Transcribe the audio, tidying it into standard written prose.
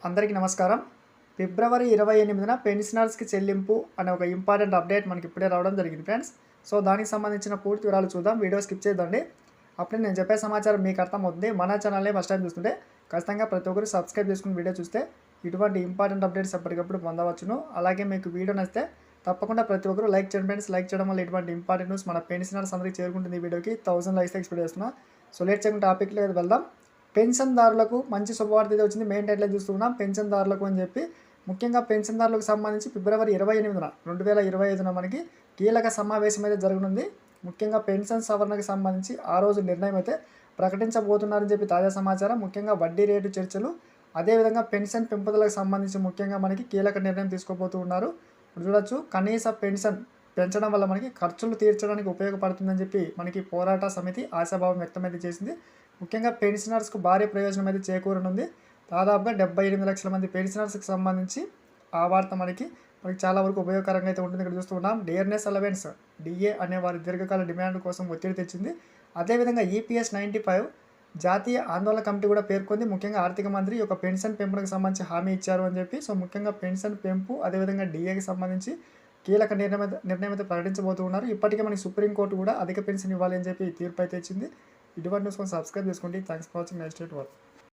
అందరికీ నమస్కారం. ఫిబ్రవరి 28న పెన్షనర్స్‌కి చెల్లింపు అనే ఒక ఇంపార్టెంట్ అప్డేట్ మనకి ఇప్పుడే రావడం జరిగింది ఫ్రెండ్స్. సో, దానికి సంబంధించిన పూర్తి వివరాలు చూద్దాం. వీడియో స్కిప్ చేయొద్దండి. అప్పుడే నేను చెప్పే సమాచారం మీకు అర్థమవుతుంది. మన ఛానల్‌ని ఫస్ట్ టైం చూస్తుంటే ఖచ్చితంగా ప్రతి ఒక్కరు సబ్స్క్రైబ్ చేసుకొని వీడియో చూస్తే ఇటువంటి ఇంపార్టెంట్ అప్డేట్స్ ఎప్పటికప్పుడు పొందవచ్చును. అలాగే మీకు వీడియో నచ్చితే తప్పకుండా ప్రతి ఒక్కరు లైక్ చేయండి ఫ్రెండ్స్. లైక్ చేయడం వల్ల ఇటువంటి ఇంపార్టెంట్ న్యూస్ మన పెన్షనర్స్ అందరికీ చేరుకుంటుంది. ఈ వీడియోకి 1000 లైక్స్ ఎక్స్‌పెక్ట్ చేస్తున్నా. సో, లేట్ చేయకుండా టాపిక్‌లోకి వెళ్దాం. పెన్షన్‌దారులకు మంచి శుభవార్త అయితే వచ్చింది. మెయిన్ టైటిల్ చూస్తున్నాం పెన్షన్‌దారులకు అని చెప్పి. ముఖ్యంగా పెన్షన్‌దారులకు సంబంధించి ఫిబ్రవరి 28న 2025న మనకి కీలక సమావేశం అయితే జరగనుంది. ముఖ్యంగా పెన్షన్ సవరణకు సంబంధించి ఆ రోజు నిర్ణయం అయితే ప్రకటించబోతున్నారని చెప్పి తాజా సమాచారం. ముఖ్యంగా వడ్డీ రేటు చర్చలు, అదేవిధంగా పెన్షన్ పెంపుదలకు సంబంధించి ముఖ్యంగా మనకి కీలక నిర్ణయం తీసుకోబోతూ ఉన్నారు. ఇప్పుడు చూడొచ్చు, కనీస పెన్షన్ పెంచడం వల్ల మనకి ఖర్చులు తీర్చడానికి ఉపయోగపడుతుందని చెప్పి మనకి పోరాట సమితి ఆశాభావం వ్యక్తమైతే చేసింది. ముఖ్యంగా పెన్షనర్స్కు భారీ ప్రయోజనం అయితే చేకూరనుంది. దాదాపుగా 78 లక్షల మంది పెన్షనర్స్కి సంబంధించి ఆ వార్త మనకి చాలా వరకు ఉపయోగకరంగా అయితే ఉంటుంది. ఇక్కడ చూస్తున్నాం డియర్నెస్ అలవెన్స్ డిఏ అనే వారి దీర్ఘకాల డిమాండ్ కోసం ఒత్తిడి తెచ్చింది. అదేవిధంగా ఈపీఎస్ 95 జాతీయ ఆందోళన కమిటీ కూడా పేర్కొంది. ముఖ్యంగా ఆర్థిక మంత్రి యొక్క పెన్షన్ పెంపునకు సంబంధించి హామీ ఇచ్చారు అని చెప్పి. సో, ముఖ్యంగా పెన్షన్ పెంపు అదేవిధంగా డిఏకి సంబంధించి కీలక నిర్ణయం అయితే ప్రకటించబోతూ ఉన్నారు. ఇప్పటికే మనకి సుప్రీంకోర్టు కూడా అధిక పెన్షన్ ఇవ్వాలి అని చెప్పి తీర్పు అయితే ఇచ్చింది. ఇటువంటి న్యూస్ కోసం సబ్స్క్రైబ్ చేసుకోండి. Thanks for watching. Next work.